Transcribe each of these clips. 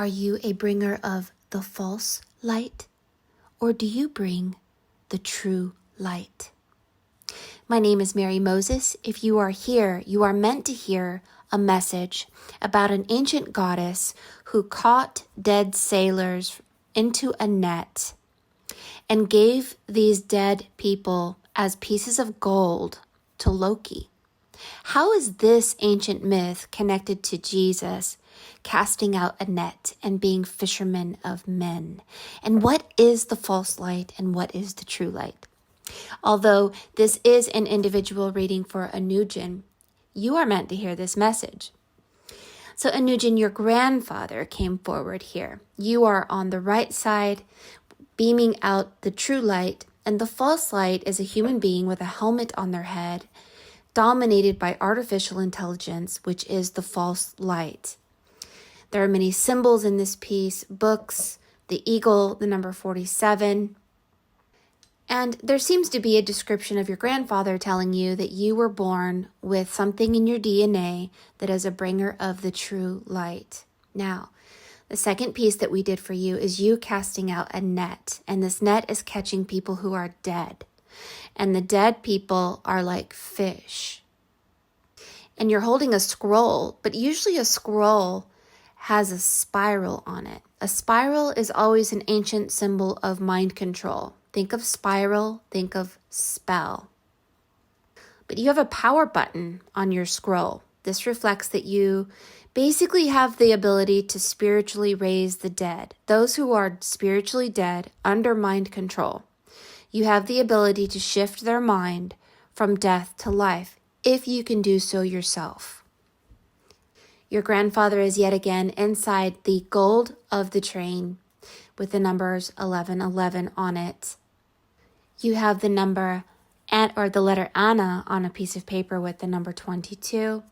Are you a bringer of the false light, or do you bring the true light? My name is Mary Moses. If you are here, you are meant to hear a message about an ancient goddess who caught dead sailors into a net and gave these dead people as pieces of gold to Loki. How is this ancient myth connected to Jesus casting out a net and being fishermen of men? And what is the false light and what is the true light? Although this is an individual reading for Anujin, you are meant to hear this message. So Anujin, your grandfather came forward here. You are on the right side, beaming out the true light, and the false light is a human being with a helmet on their head, dominated by artificial intelligence, which is the false light. There are many symbols in this piece, books, the eagle, the number 47. And there seems to be a description of your grandfather telling you that you were born with something in your DNA that is a bringer of the true light. Now, the second piece that we did for you is you casting out a net, and this net is catching people who are dead. And the dead people are like fish. And you're holding a scroll, but usually a scroll has a spiral on it. A spiral is always an ancient symbol of mind control. Think of spiral, think of spell. But you have a power button on your scroll. This reflects that you basically have the ability to spiritually raise the dead. Those who are spiritually dead under mind control. You have the ability to shift their mind from death to life if you can do so yourself. Your grandfather is yet again inside the gold of the train with the numbers 1111 on it. You have the number or the letter Anna on a piece of paper with the number 22.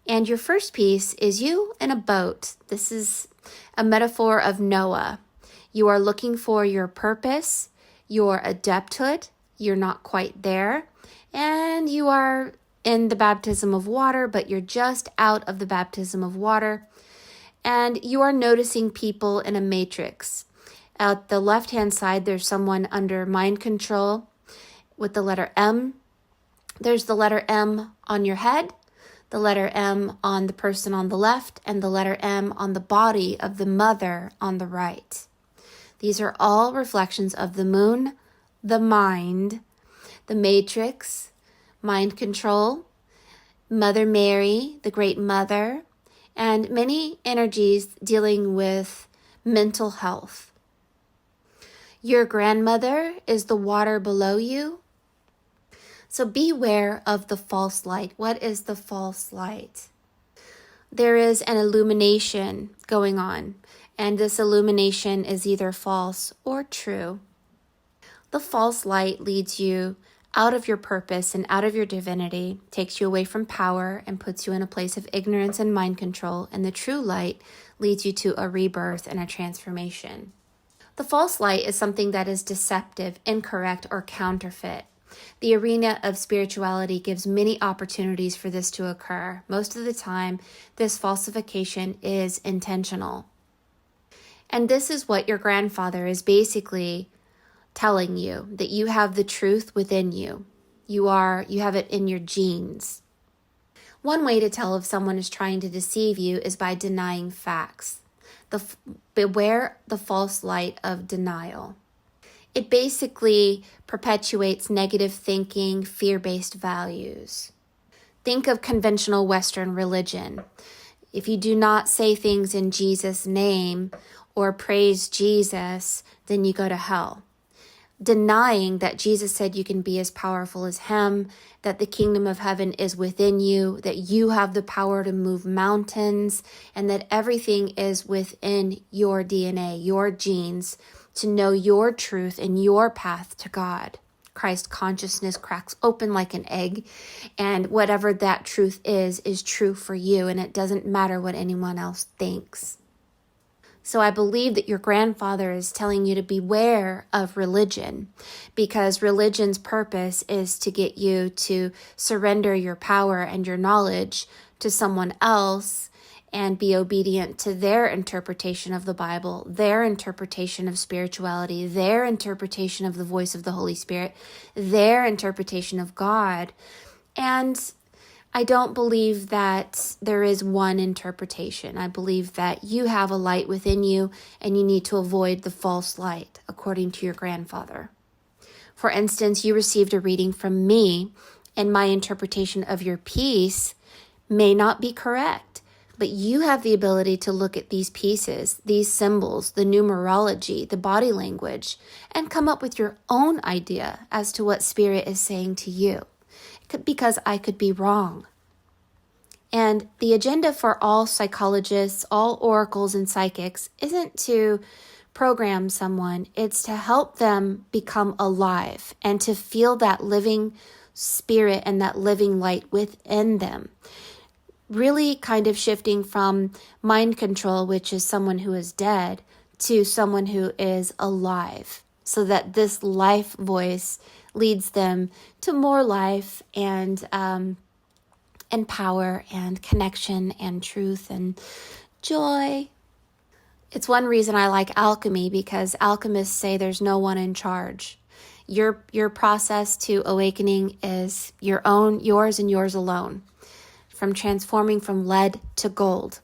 And your first piece is you in a boat. This is a metaphor of Noah. You are looking for your purpose, your adepthood, you're not quite there, and you are in the baptism of water, but you're just out of the baptism of water, and you are noticing people in a matrix. At the left-hand side, there's someone under mind control with the letter M. There's the letter M on your head, the letter M on the person on the left, and the letter M on the body of the mother on the right. These are all reflections of the moon, the mind, the matrix, mind control, Mother Mary, the great mother, and many energies dealing with mental health. Your grandmother is the water below you. So beware of the false light. What is the false light? There is an illumination going on, and this illumination is either false or true. The false light leads you out of your purpose and out of your divinity, takes you away from power and puts you in a place of ignorance and mind control, and the true light leads you to a rebirth and a transformation. The false light is something that is deceptive, incorrect, or counterfeit. The arena of spirituality gives many opportunities for this to occur. Most of the time, this falsification is intentional. And this is what your grandfather is basically telling you, that you have the truth within you. You have it in your genes. One way to tell if someone is trying to deceive you is by denying facts. Beware the false light of denial. It basically perpetuates negative thinking, fear-based values. Think of conventional Western religion. If you do not say things in Jesus' name or praise Jesus, then you go to hell. Denying that Jesus said you can be as powerful as him, that the kingdom of heaven is within you, that you have the power to move mountains, and that everything is within your DNA, your genes, to know your truth and your path to God. Christ consciousness cracks open like an egg, and whatever that truth is true for you, and it doesn't matter what anyone else thinks. So I believe that your grandfather is telling you to beware of religion, because religion's purpose is to get you to surrender your power and your knowledge to someone else and be obedient to their interpretation of the Bible, their interpretation of spirituality, their interpretation of the voice of the Holy Spirit, their interpretation of God. And I don't believe that there is one interpretation. I believe that you have a light within you and you need to avoid the false light, according to your grandfather. For instance, you received a reading from me, and my interpretation of your piece may not be correct, but you have the ability to look at these pieces, these symbols, the numerology, the body language, and come up with your own idea as to what Spirit is saying to you, because I could be wrong. And the agenda for all psychologists, all oracles and psychics isn't to program someone, it's to help them become alive and to feel that living spirit and that living light within them. Really kind of shifting from mind control, which is someone who is dead, to someone who is alive, so that this life voice leads them to more life and power and connection and truth and joy. It's one reason I like alchemy, because alchemists say there's no one in charge. Your process to awakening is yours and yours alone, from transforming from lead to gold.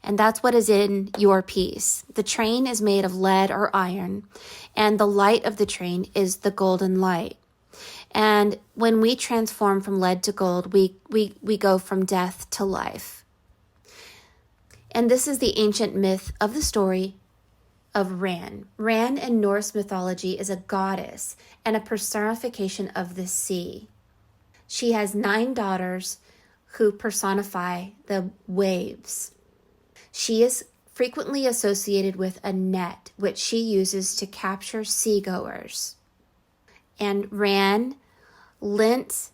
And that's what is in your piece. The train is made of lead or iron, and the light of the train is the golden light. And when we transform from lead to gold, we go from death to life. And this is the ancient myth of the story of Ran. Ran in Norse mythology is a goddess and a personification of the sea. She has 9 daughters who personify the waves. She is frequently associated with a net, which she uses to capture seagoers. And Ran lent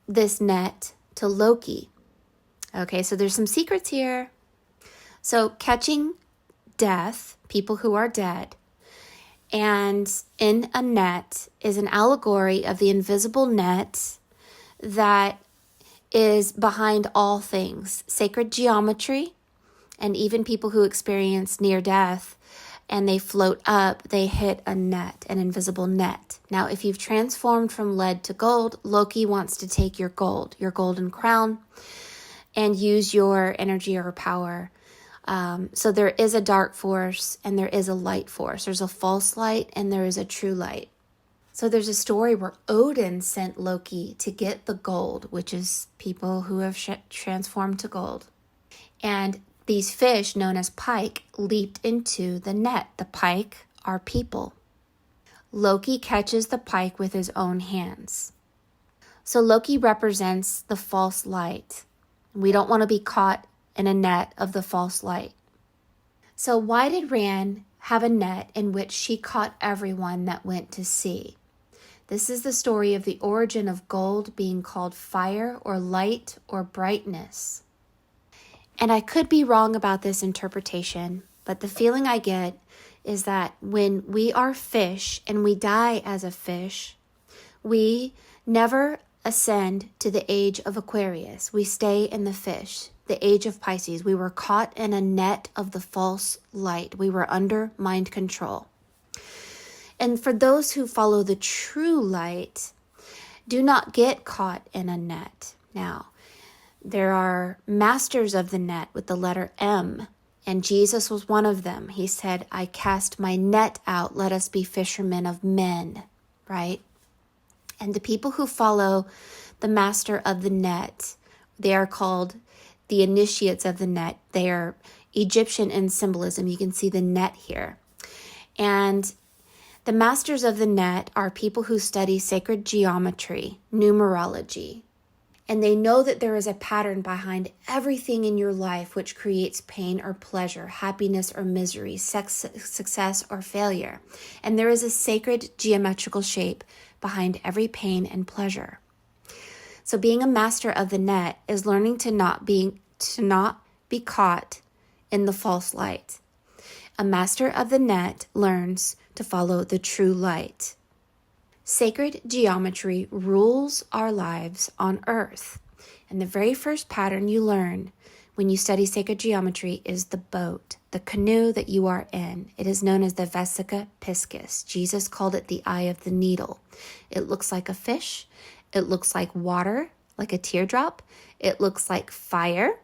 this net to Loki. Okay, so there's some secrets here. So catching death, people who are dead, and in a net is an allegory of the invisible net that is behind all things, sacred geometry, and even people who experience near death and they float up, they hit a net, an invisible net. Now, if you've transformed from lead to gold, Loki wants to take your gold, your golden crown, and use your energy or power. So there is a dark force and there is a light force. There's a false light and there is a true light. So there's a story where Odin sent Loki to get the gold, which is people who have transformed to gold. And these fish, known as pike, leaped into the net. The pike are people. Loki catches the pike with his own hands. So Loki represents the false light. We don't want to be caught in a net of the false light. So why did Ran have a net in which she caught everyone that went to sea? This is the story of the origin of gold being called fire or light or brightness. And I could be wrong about this interpretation, but the feeling I get is that when we are fish and we die as a fish, we never ascend to the age of Aquarius. We stay in the fish, the age of Pisces. We were caught in a net of the false light. We were under mind control. And for those who follow the true light, do not get caught in a net. Now, there are masters of the net with the letter M, and Jesus was one of them. He said, I cast my net out, let us be fishermen of men, right? And the people who follow the master of the net, they are called the initiates of the net. They are Egyptian in symbolism. You can see the net here. And the masters of the net are people who study sacred geometry, numerology, and they know that there is a pattern behind everything in your life which creates pain or pleasure, happiness or misery, success or failure. And there is a sacred geometrical shape behind every pain and pleasure. So being a master of the net is learning to not be caught in the false light. A master of the net learns to follow the true light. Sacred geometry rules our lives on earth. And the very first pattern you learn when you study sacred geometry is the boat, the canoe that you are in. It is known as the Vesica Piscis. Jesus called it the eye of the needle. It looks like a fish. It looks like water, like a teardrop. It looks like fire.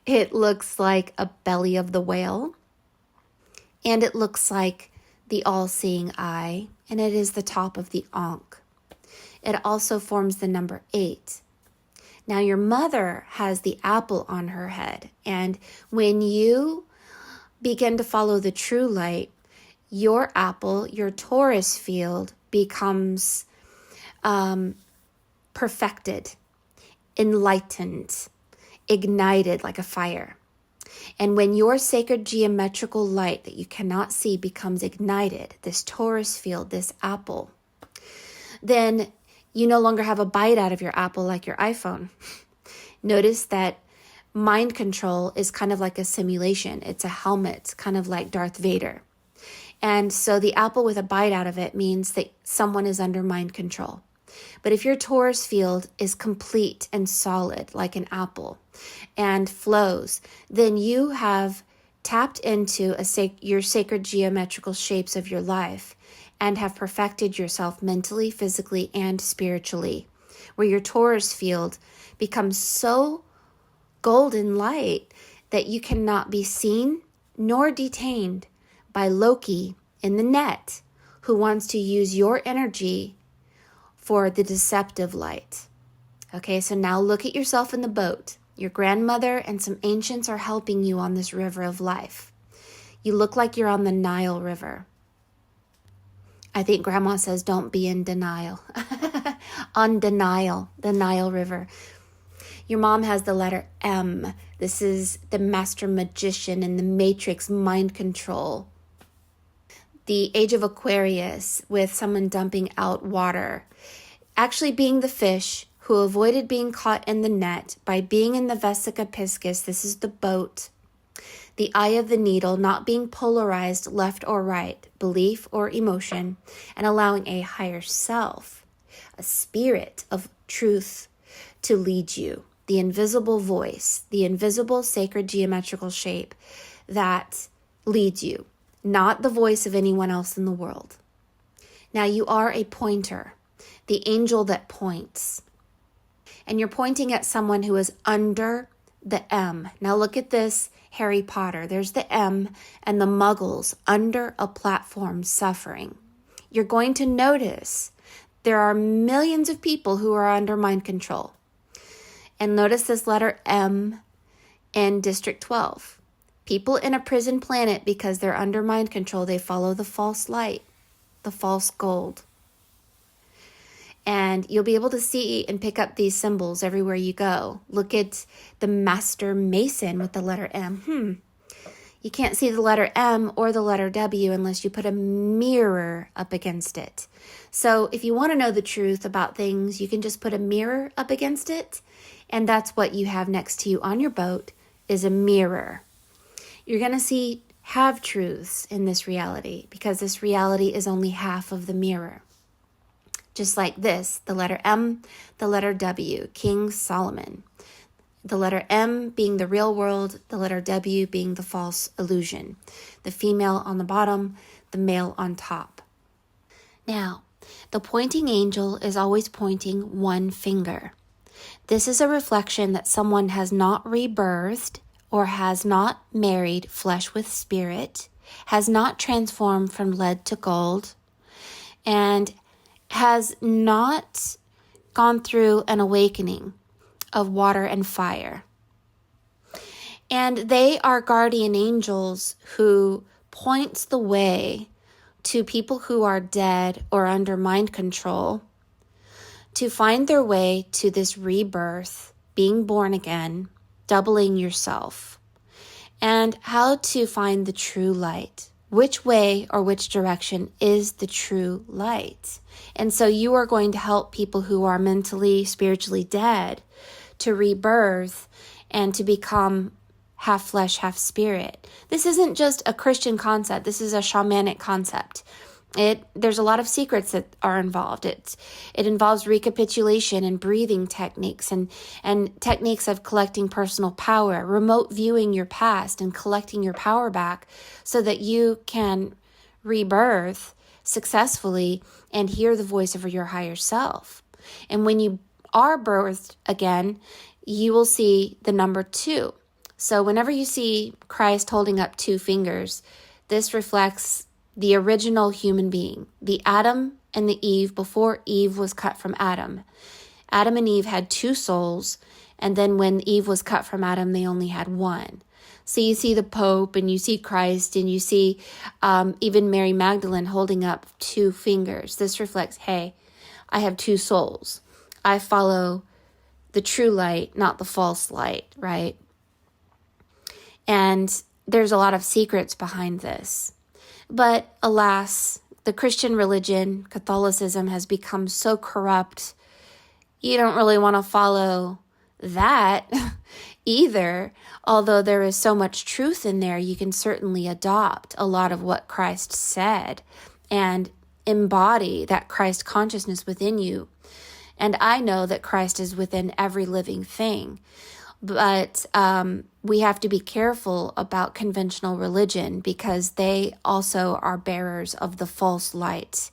It looks like a belly of the whale. And it looks like the all-seeing eye. And it is the top of the Ankh. It also forms the number 8. Now your mother has the apple on her head. And when you begin to follow the true light, your apple, your Taurus field becomes perfected, enlightened, ignited like a fire. And when your sacred geometrical light that you cannot see becomes ignited, this Taurus field, this apple, then you no longer have a bite out of your apple like your iPhone. Notice that mind control is kind of like a simulation. It's a helmet, kind of like Darth Vader. And so the apple with a bite out of it means that someone is under mind control. But if your Taurus field is complete and solid like an apple and flows, then you have tapped into your sacred geometrical shapes of your life and have perfected yourself mentally, physically, and spiritually, where your Taurus field becomes so golden light that you cannot be seen nor detained by Loki in the net, who wants to use your energy for the deceptive light. Okay, so now look at yourself in the boat. Your grandmother and some ancients are helping you on this river of life. You look like you're on the Nile River. I think Grandma says don't be in denial. On denial, the Nile River. Your mom has the letter M. This is the master magician in the matrix, mind control. The age of Aquarius with someone dumping out water. Actually being the fish who avoided being caught in the net by being in the Vesica Piscis. This is the boat. The eye of the needle, not being polarized left or right, belief or emotion, and allowing a higher self, a spirit of truth to lead you. The invisible voice, the invisible sacred geometrical shape that leads you, not the voice of anyone else in the world. Now you are a pointer, the angel that points. And you're pointing at someone who is under the M. Now look at this, Harry Potter. There's the M and the muggles under a platform suffering. You're going to notice there are millions of people who are under mind control. And notice this letter M in District 12. People in a prison planet, because they're under mind control, they follow the false light, the false gold. And you'll be able to see and pick up these symbols everywhere you go. Look at the Master Mason with the letter M. You can't see the letter M or the letter W unless you put a mirror up against it. So if you want to know the truth about things, you can just put a mirror up against it. And that's what you have next to you on your boat is a mirror. You're going to see half-truths in this reality because this reality is only half of the mirror. Just like this, the letter M, the letter W, King Solomon. The letter M being the real world, the letter W being the false illusion. The female on the bottom, the male on top. Now, the pointing angel is always pointing one finger. This is a reflection that someone has not rebirthed or has not married flesh with spirit, has not transformed from lead to gold, and has not gone through an awakening of water and fire. And they are guardian angels who points the way to people who are dead or under mind control to find their way to this rebirth, being born again, doubling yourself, and how to find the true light. Which way or which direction is the true light? And so you are going to help people who are mentally, spiritually dead to rebirth and to become half flesh, half spirit. This isn't just a Christian concept. This is a shamanic concept. There's a lot of secrets that are involved. It involves recapitulation and breathing techniques and techniques of collecting personal power, remote viewing your past and collecting your power back so that you can rebirth successfully and hear the voice of your higher self. And when you are birthed again, you will see the number 2. So whenever you see Christ holding up 2 fingers, this reflects the original human being, the Adam and the Eve before Eve was cut from Adam. Adam and Eve had 2 souls, and then when Eve was cut from Adam, they only had 1. So you see the Pope and you see Christ and you see even Mary Magdalene holding up 2 fingers. This reflects, hey, I have 2 souls. I follow the true light, not the false light, right? And there's a lot of secrets behind this. But alas, the Christian religion, Catholicism, has become so corrupt. You don't really want to follow that either. Although there is so much truth in there, you can certainly adopt a lot of what Christ said and embody that Christ consciousness within you. And I know that Christ is within every living thing. But we have to be careful about conventional religion because they also are bearers of the false light.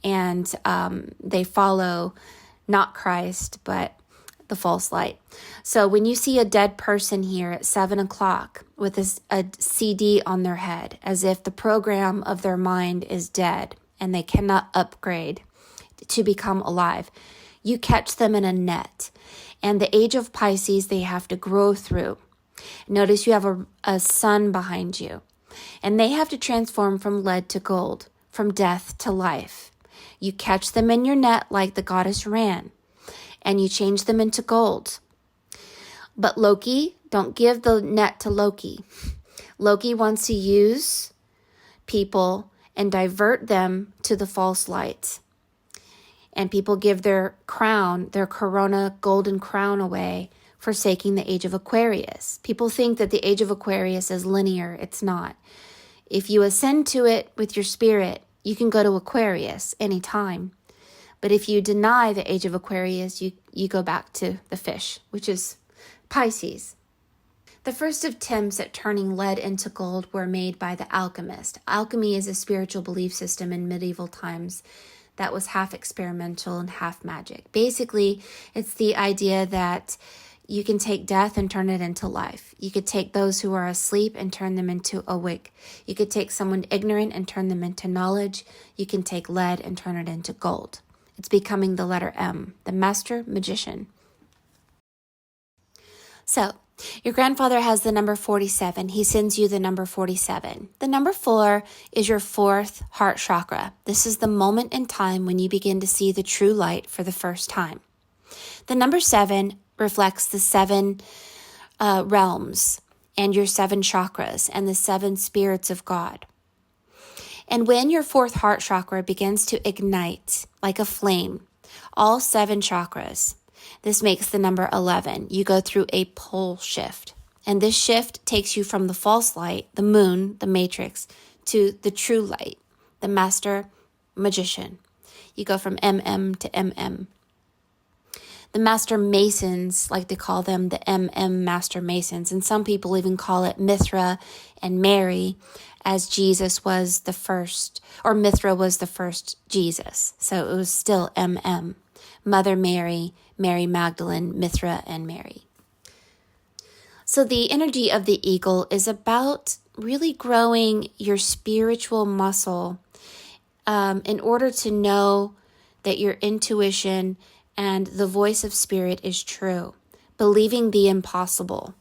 And they follow not Christ, but the false light. So when you see a dead person here at 7 o'clock with a CD on their head, as if the program of their mind is dead and they cannot upgrade to become alive, you catch them in a net. And the age of Pisces, they have to grow through. Notice you have a sun behind you. And they have to transform from lead to gold, from death to life. You catch them in your net like the goddess Ran, and you change them into gold. But Loki, don't give the net to Loki. Loki wants to use people and divert them to the false light. And people give their crown, their corona golden crown away, forsaking the age of Aquarius. People think that the age of Aquarius is linear. It's not. If you ascend to it with your spirit, you can go to Aquarius anytime. But if you deny the age of Aquarius, you go back to the fish, which is Pisces. The first attempts at turning lead into gold were made by the alchemist. Alchemy is a spiritual belief system in medieval times that was half experimental and half magic. Basically, it's the idea that you can take death and turn it into life. You could take those who are asleep and turn them into awake. You could take someone ignorant and turn them into knowledge. You can take lead and turn it into gold. It's becoming the letter M, the master magician. So, your grandfather has the number 47. He sends you the number 47. The number 4 is your 4th heart chakra. This is the moment in time when you begin to see the true light for the first time. The number 7 reflects the 7 realms and your 7 chakras and the 7 spirits of God. And when your 4th heart chakra begins to ignite like a flame, all 7 chakras, this makes the number 11. You go through a pole shift. And this shift takes you from the false light, the moon, the matrix, to the true light, the master magician. You go from MM to MM. The master masons, like to call them the MM master masons. And some people even call it Mithra and Mary, as Jesus was the first, or Mithra was the first Jesus. So it was still MM. Mother Mary, Mary Magdalene, Mithra, and Mary. So the energy of the eagle is about really growing your spiritual muscle in order to know that your intuition and the voice of spirit is true, believing the impossible.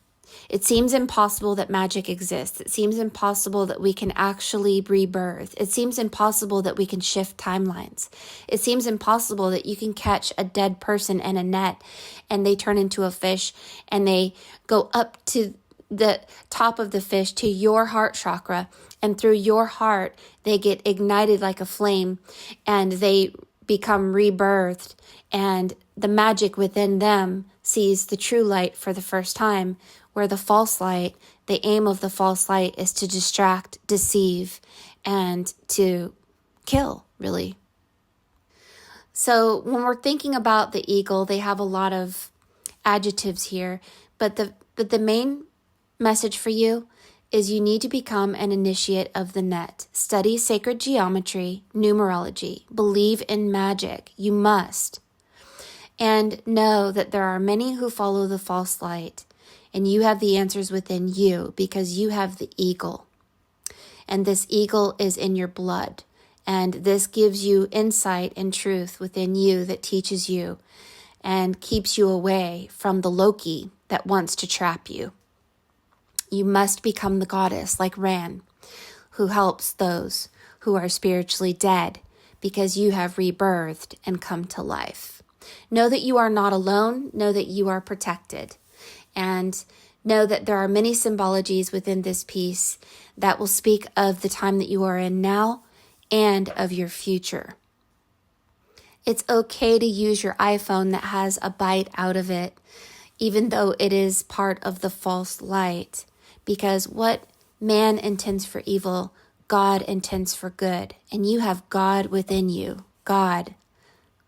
It seems impossible that magic exists. It seems impossible that we can actually rebirth. It seems impossible that we can shift timelines. It seems impossible that you can catch a dead person in a net and they turn into a fish and they go up to the top of the fish to your heart chakra, and through your heart they get ignited like a flame and they become rebirthed, and the magic within them sees the true light for the first time, where the false light, the aim of the false light is to distract, deceive, and to kill, really. So when we're thinking about the eagle, they have a lot of adjectives here, but the main message for you is you need to become an initiate of the net. Study sacred geometry, numerology, believe in magic. You must. And know that there are many who follow the false light, and you have the answers within you because you have the eagle. And this eagle is in your blood. And this gives you insight and truth within you that teaches you and keeps you away from the Loki that wants to trap you. You must become the goddess like Ran, who helps those who are spiritually dead because you have rebirthed and come to life. Know that you are not alone. Know that you are protected. And know that there are many symbologies within this piece that will speak of the time that you are in now and of your future. It's okay to use your iPhone that has a bite out of it, even though it is part of the false light, because what man intends for evil, God intends for good, and you have God within you. God,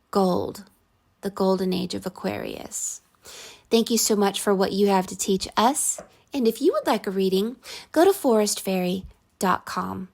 gold, the golden age of Aquarius. Thank you so much for what you have to teach us, and if you would like a reading, go to forestfairy.com.